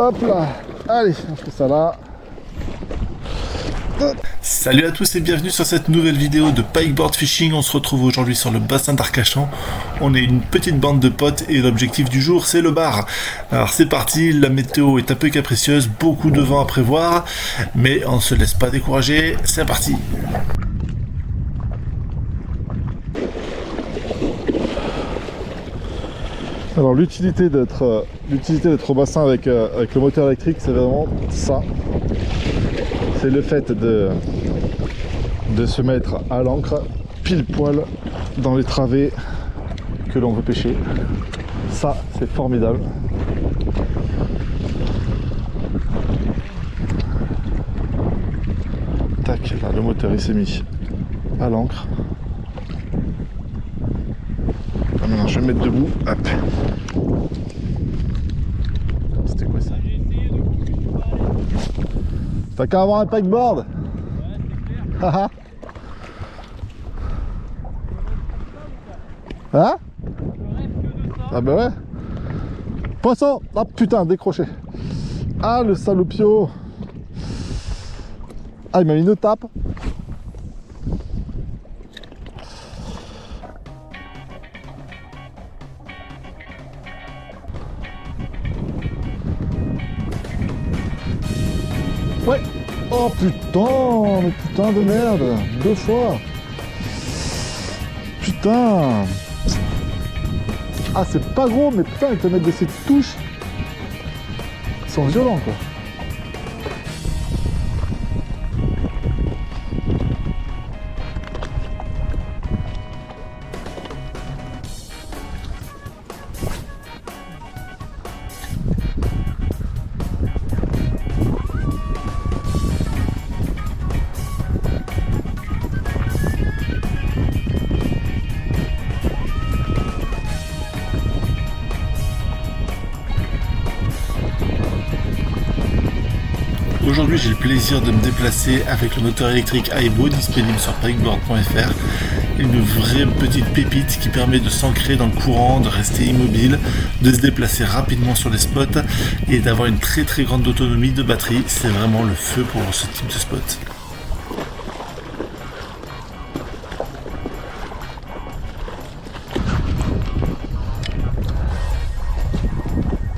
Hop là. Allez, on fait ça là. Salut à tous et bienvenue sur cette nouvelle vidéo de Pikeboard Fishing. On se retrouve aujourd'hui sur le bassin d'Arcachon. On est une petite bande de potes et l'objectif du jour c'est le bar. Alors c'est parti, la météo est un peu capricieuse, beaucoup de vent à prévoir, mais on ne se laisse pas décourager, c'est parti. Alors l'utilité d'être au bassin avec le moteur électrique, c'est vraiment ça. C'est le fait de se mettre à l'ancre pile poil dans les travées que l'on veut pêcher. Ça, c'est formidable. Tac, là le moteur il s'est mis à l'ancre. Maintenant je vais me mettre debout. Hop. C'était quoi ça? T'as qu'à avoir un packboard. Haha. Hein? Ah bah ouais. Poisson. Ah putain, décroché. Ah le salopio. Ah il m'a mis une tape. Ouais. Oh putain, mais putain de merde. 2 fois. Putain. Ah c'est pas gros, mais putain ils te mettent de ces touches. Ils sont violents quoi. Aujourd'hui j'ai le plaisir de me déplacer avec le moteur électrique Aibo disponible sur pikeboard.fr. Une vraie petite pépite qui permet de s'ancrer dans le courant, de rester immobile, de se déplacer rapidement sur les spots et d'avoir une très grande autonomie de batterie. C'est vraiment le feu pour ce type de spot.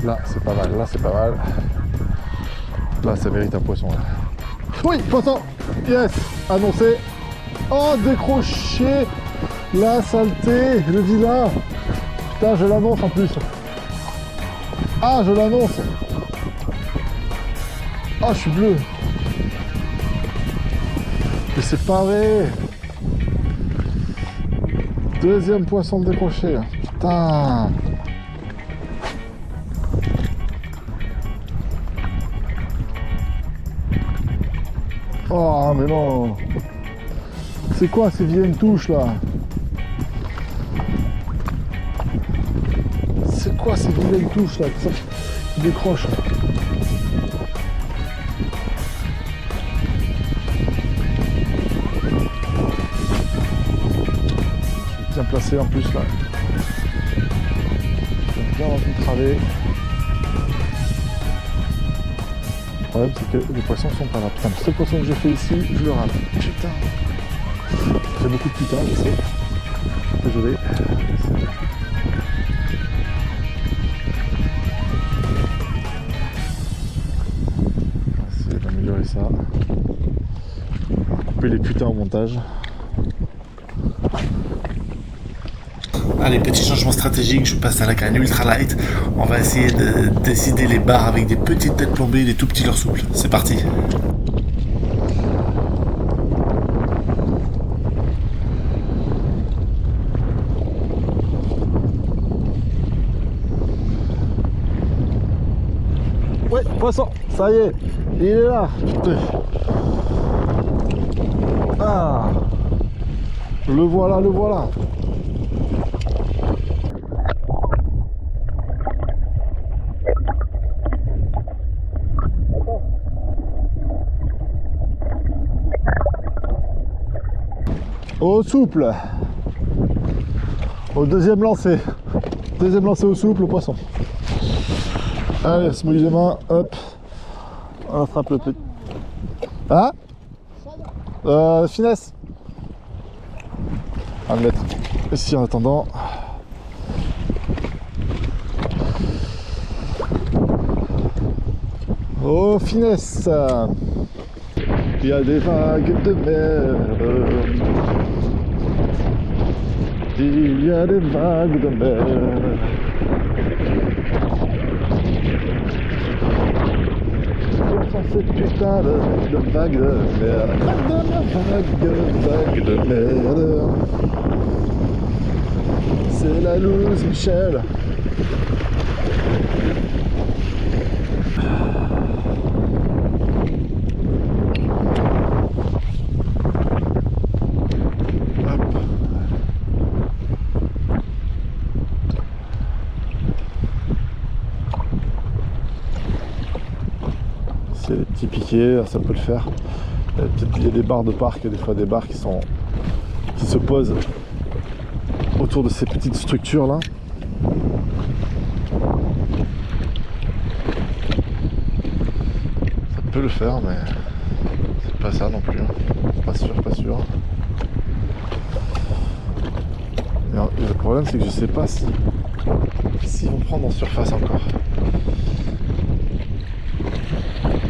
Là c'est pas mal, là c'est pas mal. Là ça mérite un poisson là. Oui, poisson. Yes. Annoncé. Oh décroché. La saleté, le vilain. Putain je l'annonce en plus. Ah je l'annonce. Ah je suis bleu. Mais c'est pareil. Deuxième poisson décroché. Putain. Oh mais non. C'est quoi ces vilaines touches là? C'est quoi ces vilaines touches là qui décrochent? Je suis bien placé en plus là. J'aime bien dans une travée. Le problème c'est que les poissons sont pas là. Putain, le seul poisson que j'ai fait ici, je le rate. Putain. J'ai beaucoup de putain, je sais. Désolé. On va essayer d'améliorer ça. On va couper les putains au montage. Allez, petit changement stratégique, je passe à la canne ultralight. On va essayer de décider les barres avec des petites têtes plombées et des tout petits leurres souples. C'est parti. Ouais, poisson, ça y est, il est là. Putain. Ah, le voilà, le voilà. Au souple. Au deuxième lancé. Deuxième lancé au souple, au poisson. Allez, on se mouille les mains, hop. On attrape le petit. Hein? Finesse. On va le mettre ici en attendant. Oh, finesse. Il y a des vagues de mer. Il y a des vagues de mer. Cette putain de vague de merde. Vague de merde. C'est la loose, Michel. Les petits piquets, ça peut le faire. Peut-être qu'il y a des barres de parc, des fois des barres qui se posent autour de ces petites structures là. Ça peut le faire, mais c'est pas ça non plus. Pas sûr, pas sûr. Et le problème c'est que je sais pas si vont prendre en surface encore.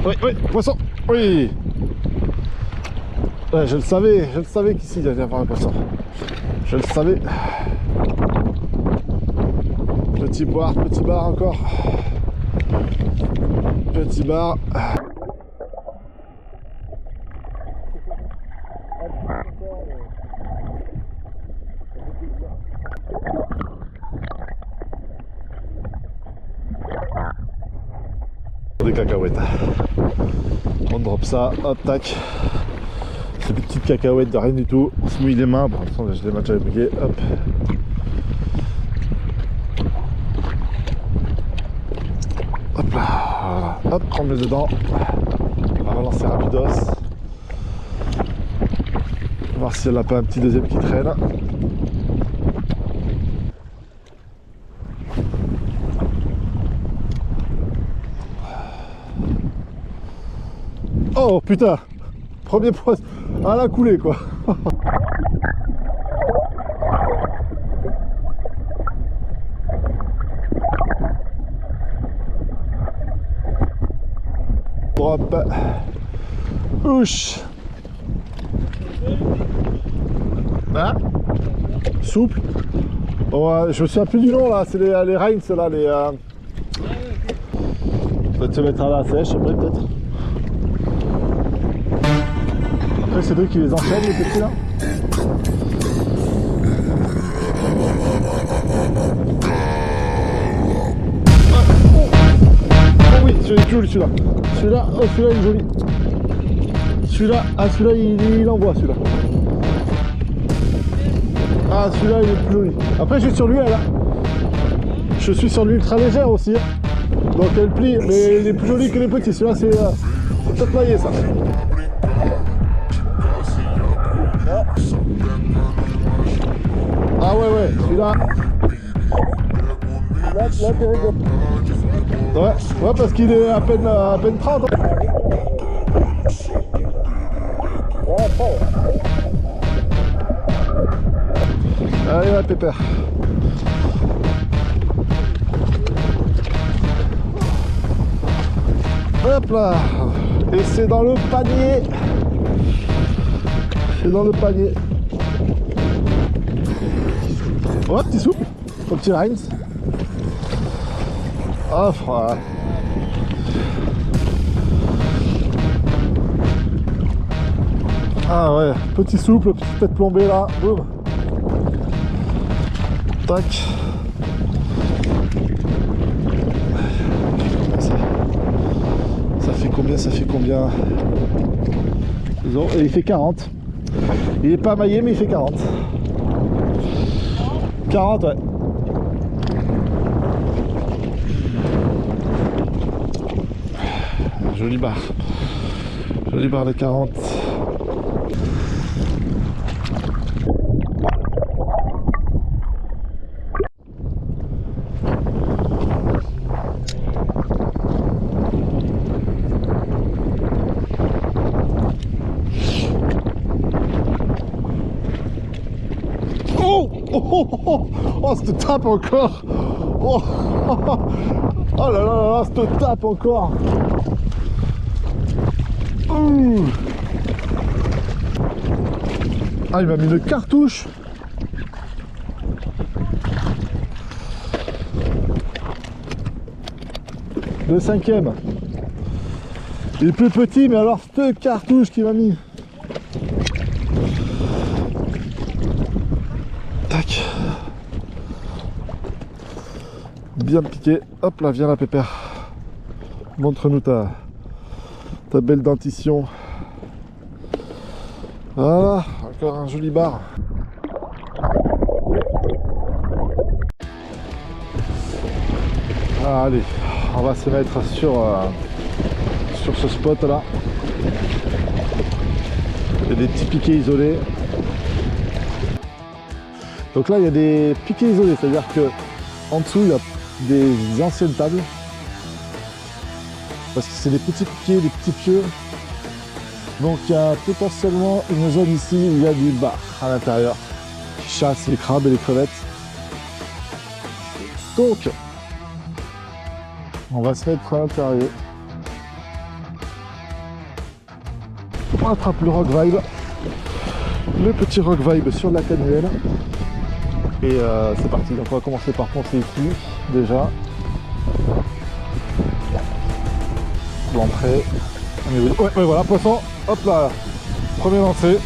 Oui, oui, poisson, oui. Ouais, je le savais qu'ici il allait y avoir un poisson. Je le savais. Petit bar encore. Petit bar. Des cacahuètes. On drop ça, hop, tac. Ces petites cacahuètes de rien du tout. On se mouille les mains. Bon, de toute façon, j'ai les mains déjà ébouillées. Hop. Hop là. Voilà. Hop, on met dedans. On va relancer rapidos. Voir si elle n'a pas un petit deuxième qui traîne. Oh putain, premier poisson à la coulée quoi. Drop. Ouch. Hein? Souple. Oh, je me souviens plus du nom là, c'est les Reins là, les... Peut-être se mettre à la sèche après peut-être. Après c'est eux qui les enchaînent les petits là. Oh oui, celui-là. Celui-là, oh celui-là il est joli. Celui-là, ah celui-là il envoie celui-là. Ah celui-là il est plus joli. Après je suis sur lui là. Je suis sur l'ultra légère aussi. Donc elle plie, mais il est plus joli que les petits. Celui-là c'est peut-être maillé ça. Ah ouais, celui-là. Là t'es rigolo. Ouais, parce qu'il est à peine 30. Hein. Allez là, pépère. Hop là. Et c'est dans le panier. C'est dans le panier. Oh, petit souple. Au petit Reins. Oh, voilà. Ah ouais, petit souple, petite tête plombée là. Boum. Tac. Ça fait combien? Ça fait combien? Et il fait 40. Il est pas maillé mais il fait 40. 40 ouais. Jolie barre. Jolie barre de 40. Oh, oh, oh, oh, cette tape encore. Oh, oh là là là, cette tape encore. Ouh. Ah, il m'a mis une cartouche. Le 5e. Il est plus petit, mais alors cette cartouche qu'il m'a mis. Tac. Bien piqué. Hop là, viens là, Pépère. Montre-nous ta belle dentition. Voilà, encore un joli bar. Allez, on va se mettre sur ce spot là. Il y a des petits piquets isolés. Donc là il y a des piquets isolés, c'est-à-dire que en dessous il y a des anciennes tables. Parce que c'est des petits piquets, des petits pieux. Donc il y a potentiellement une zone ici où il y a du bar à l'intérieur qui chasse les crabes et les crevettes. Donc on va se mettre à l'intérieur. On attrape le Rock Vibe, le petit Rock Vibe sur la canuelle. Et c'est parti, donc on va commencer par poncer ici déjà. L'entrée. Ouais, voilà, poisson. Hop là. Premier lancé.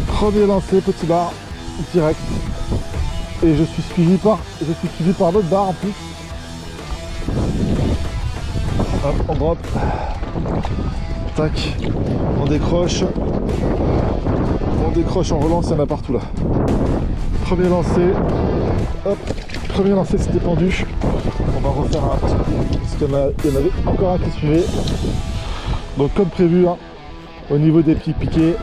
Premier lancé, petit bar. Direct. Et je suis suivi par d'autres bars en plus. Hop, on drop. Tac. On décroche. On relance, il y en a partout là. Premier lancé. Hop. Premier lancé, c'était pendu. On va refaire un petit coup, parce qu'il y en avait encore un qui suivait. Donc comme prévu, hein, au niveau des pics piqués,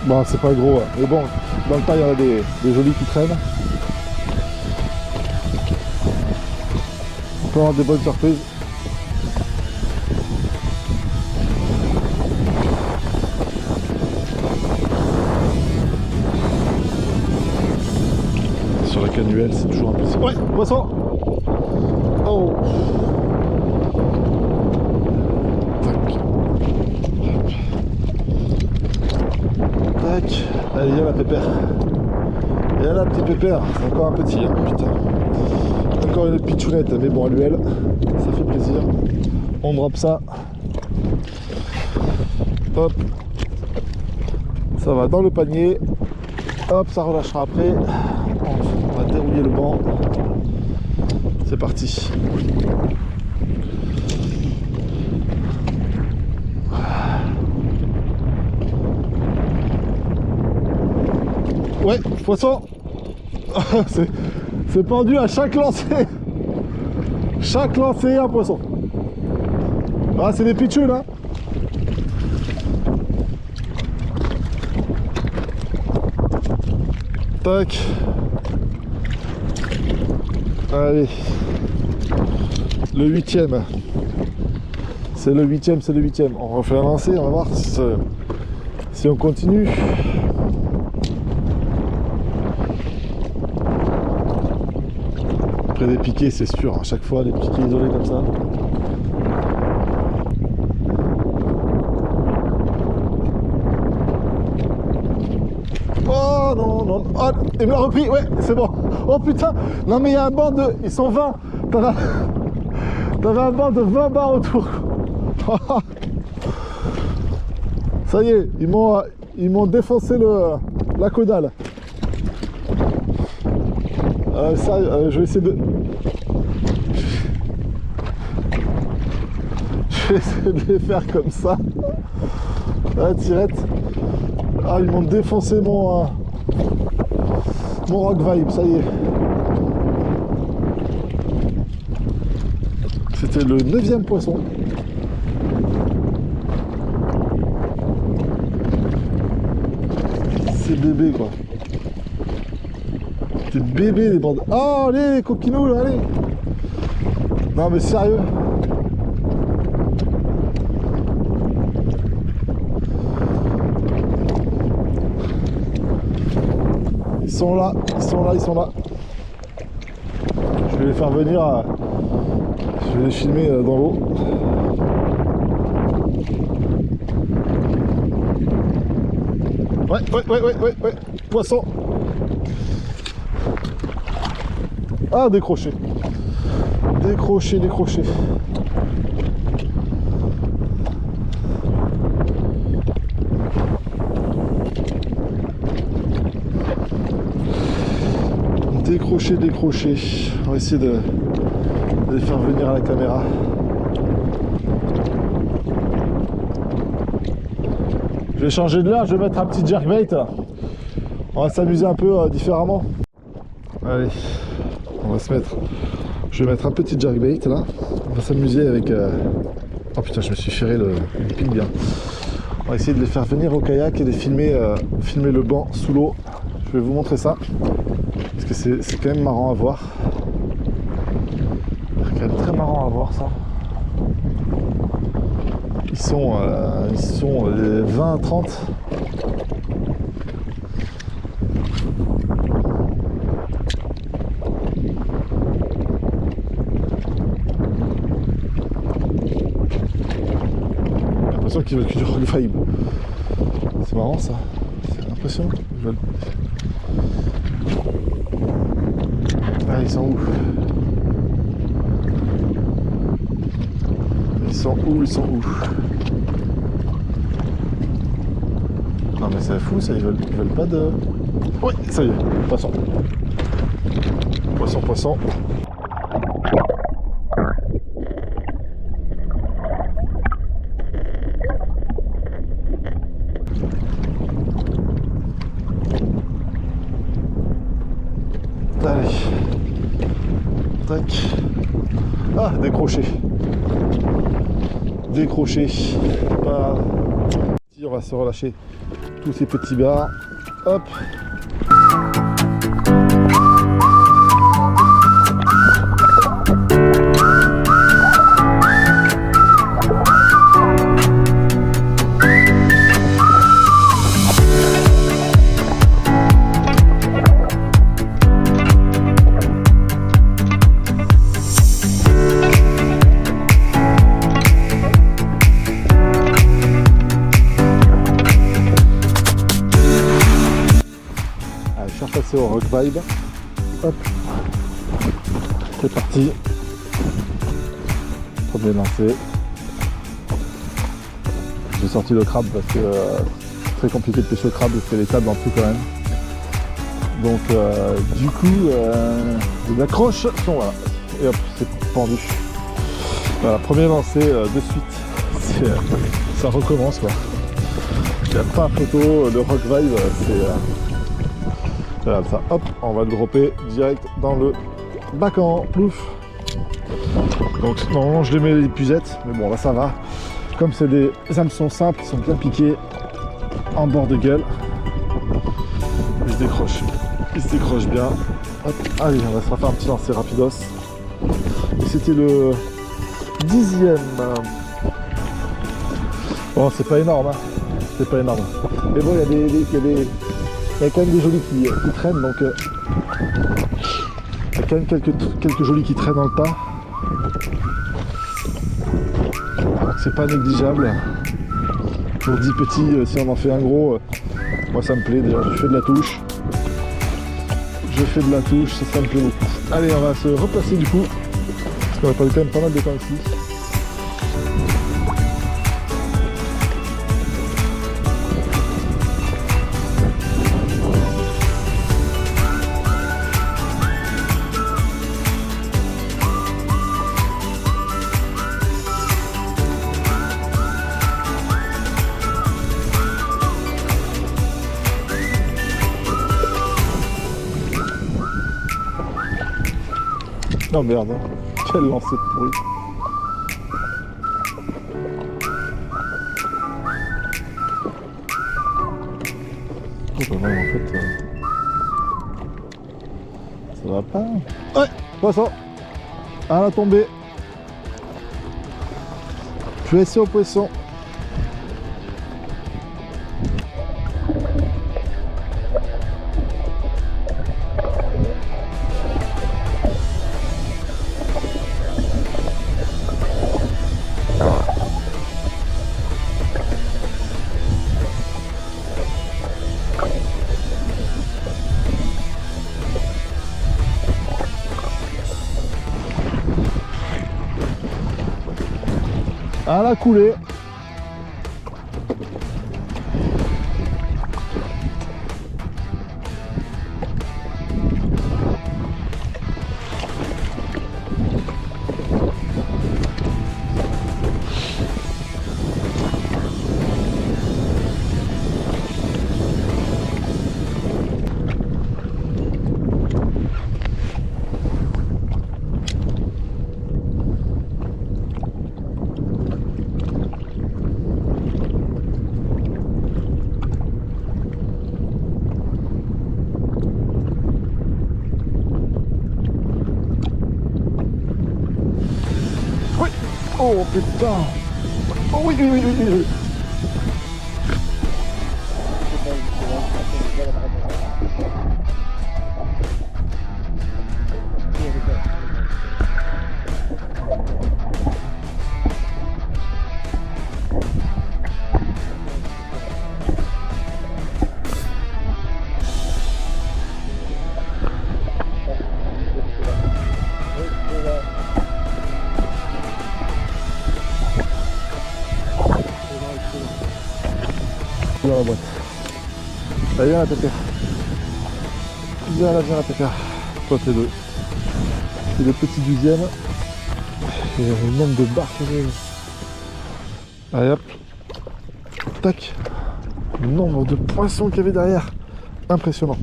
bon c'est pas gros, hein, mais bon, dans le tas il y en a des jolis qui traînent. On peut avoir des bonnes surprises. Sur la canuelle, c'est toujours un peu... Ouais, poisson. Oh. Tac. Tac. Allez, il y a la Pépère. Et là, petit Pépère. C'est encore un petit, hein, putain. Encore une pitchounette, mais bon, à l'UL, ça fait plaisir. On drop ça. Hop. Ça va dans le panier. Hop, ça relâchera après. On va dérouiller le banc. C'est parti. Ouais, poisson. C'est pendu à chaque lancer. Chaque lancer, un poisson. Ah, c'est des pitchounes, hein. Tac. Allez. Le 8e. C'est le 8e, c'est le 8e. On refait un lancer, on va voir si on continue. Après des piquets, c'est sûr, à chaque fois, des piquets isolés comme ça. Oh non, non, oh, il me l'a repris, ouais, c'est bon. Oh putain, non mais il y a un banc de... Ils sont 20. T'avais un banc de 20 barres autour. Ça y est, ils m'ont défoncé la caudale. Ça, je vais essayer de... Je vais essayer de les faire comme ça. Ah, tirette. Ah, ils m'ont défoncé mon Rock Vibe, ça y est. C'était le 9e poisson. C'est bébé quoi. C'est bébé les bandes. Oh allez les coquinous là, allez. Non mais sérieux. sont là, ils sont là, ils sont là. Je vais les faire venir, je vais les filmer dans l'eau. Ouais, poisson. Ah, décroché. Décroché. Décroché. On va essayer de les faire venir à la caméra. Je vais changer de l'air, je vais mettre un petit jerkbait. On va s'amuser un peu différemment. Allez, on va se mettre. Je vais mettre un petit jerkbait là. On va s'amuser avec. Oh putain, je me suis ferré le pique bien. On va essayer de les faire venir au kayak et de filmer, filmer le banc sous l'eau. Je vais vous montrer ça. Parce que c'est quand même marrant à voir. C'est quand même très marrant à voir ça. Ils sont 20, 30. J'ai l'impression qu'ils veulent que du rock vibe. C'est marrant ça. C'est impressionnant. Ah, ils sont où? Ils sont où? Non mais c'est fou ça, ils veulent pas de... Oui, ça y est, poisson. Poisson. Allez. Tac. Ah, décroché. Pas... On va se relâcher tous ces petits bars. Hop. Passer au rock vibe. Hop, c'est parti. Premier lancé. J'ai sorti le crabe parce que c'est très compliqué de pêcher au crabe parce que les tables en dessous quand même. Donc du coup les accroches sont là. Et hop, c'est pendu. Voilà, premier lancé de suite. Ça recommence quoi. Il n'y a pas photo, le rock vibe c'est voilà, ça, hop, on va le dropper direct dans le bacan, plouf. Donc normalement je les mets les puzettes, mais bon là ça va. Comme c'est des hameçons simples, ils sont bien piqués en bord de gueule. Il se décroche bien. Hop, allez, on va se refaire un petit lancer rapidos. Et c'était le 10e. Bon, c'est pas énorme, hein. C'est pas énorme. Mais bon, il y a quand même des jolis qui traînent, donc il y a quand même quelques jolis qui traînent dans le tas. C'est pas négligeable. Pour 10 petits, si on en fait un gros, moi ça me plaît déjà. Je fais de la touche, ça me plaît beaucoup. Allez, on va se replacer du coup, parce qu'on a perdu quand même pas mal de temps ici. Oh merde, quel lancer de pourri. Oh bah ouais, en fait, ça va pas. Ouais, poisson. À la tombée. Je vais essayer au poisson. à la coulée. Oh putain! Oh oui, oui, oui, oui, oui. Dans la boîte. Allez, viens la pépère. Viens la pépère. Toi t'es le petit 12e. Et le nombre de barres qu'il y avait. Allez hop. Tac. Le nombre de poissons qu'il y avait derrière. Impressionnant.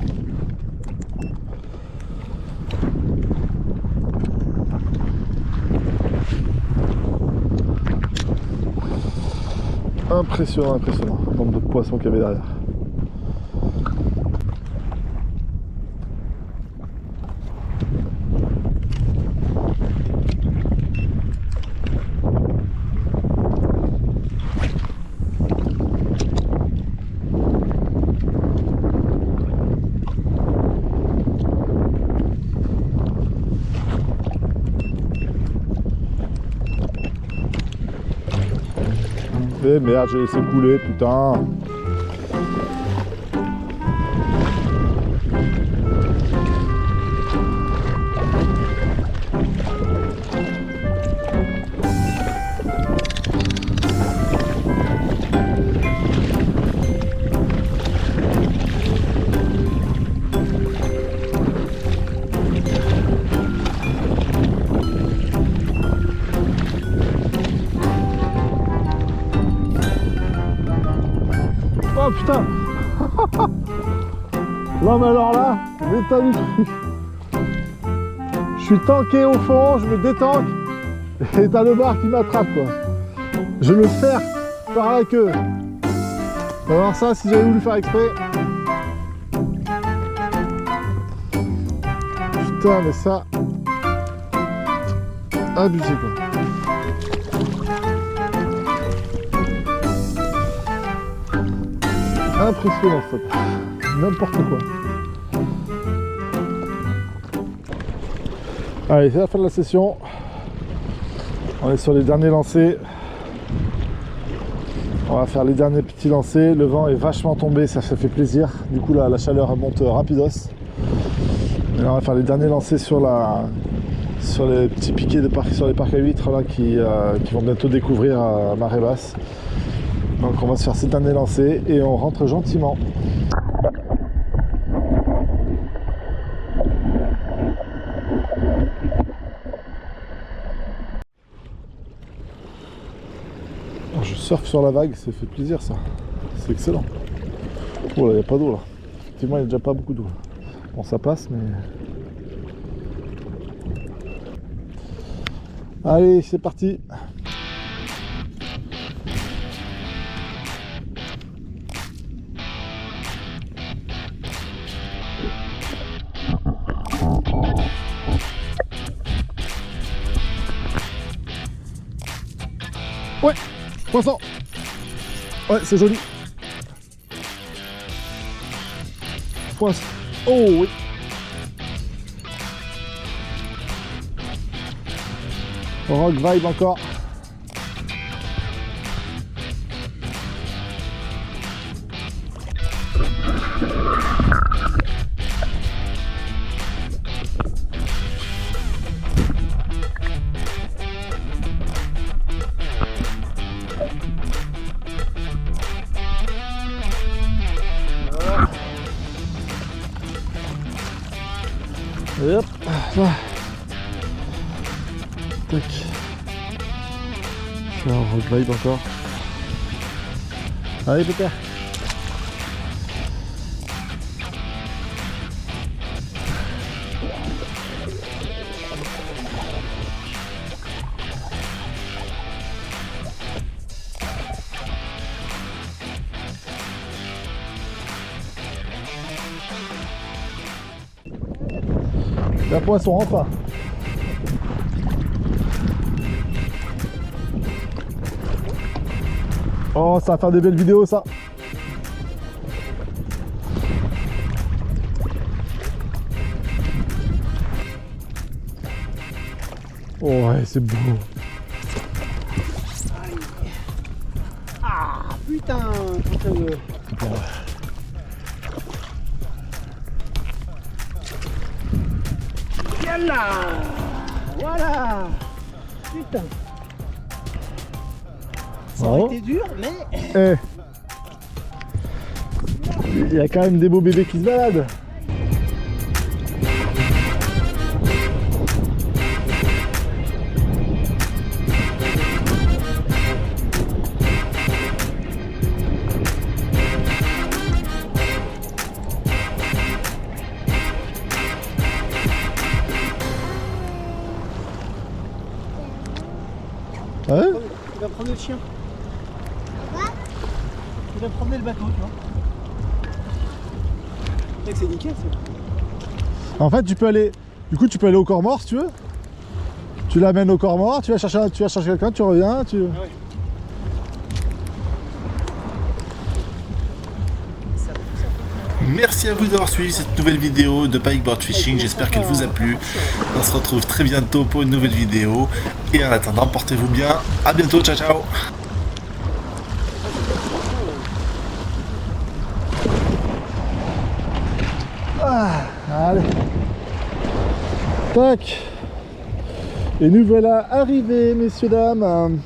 Impressionnant, impressionnant. Le nombre de poissons qu'il y avait derrière. Eh merde, j'ai laissé couler, putain. Oh putain. Non mais alors là, l'état du truc. Je suis tanké au fond, je me détanque et t'as le bar qui m'attrape quoi. Je le faire par la queue. Alors ça, si j'avais voulu faire exprès. Putain mais ça. Abusé quoi. Impressionnant ça, n'importe quoi. Allez, c'est la fin de la session. On est sur les derniers lancers. On va faire les derniers petits lancers. Le vent est vachement tombé, ça fait plaisir. Du coup là, la chaleur monte rapidos. Et là, on va faire les derniers lancers sur les petits piquets sur les parcs à huîtres là, qui vont bientôt découvrir à marée basse. Donc on va se faire ces derniers lancers et on rentre gentiment. Alors, je surfe sur la vague, ça fait plaisir ça. C'est excellent. Oh là, il n'y a pas d'eau là. Effectivement, il n'y a déjà pas beaucoup d'eau. Bon, ça passe, mais... Allez, c'est parti. Ouais, poisson. Ouais, c'est joli. Poisson. Oh oui. Rock vibe encore. Et hop, là. Tac. Là, on reglide encore. Allez, Peter. La poisson, enfin. Oh, ça va faire des belles vidéos, ça. Oh ouais, c'est beau. Ah putain, Bon. Yalla. Voilà. Putain. Ça aurait été dur, mais... Il y a quand même des beaux bébés qui se baladent. Ouais. Il va promener le chien. Il va promener le bateau, tu vois. C'est nickel, ça. En fait, tu peux aller. Du coup, tu peux aller au corps mort si tu veux. Tu l'amènes au corps mort, tu vas chercher quelqu'un, tu reviens, tu. Ah ouais. Merci à vous d'avoir suivi cette nouvelle vidéo de Pikeboard Fishing, j'espère qu'elle vous a plu. On se retrouve très bientôt pour une nouvelle vidéo. Et en attendant, portez-vous bien. À bientôt, ciao ciao. Ah, allez. Tac. Et nous voilà arrivés, messieurs, dames.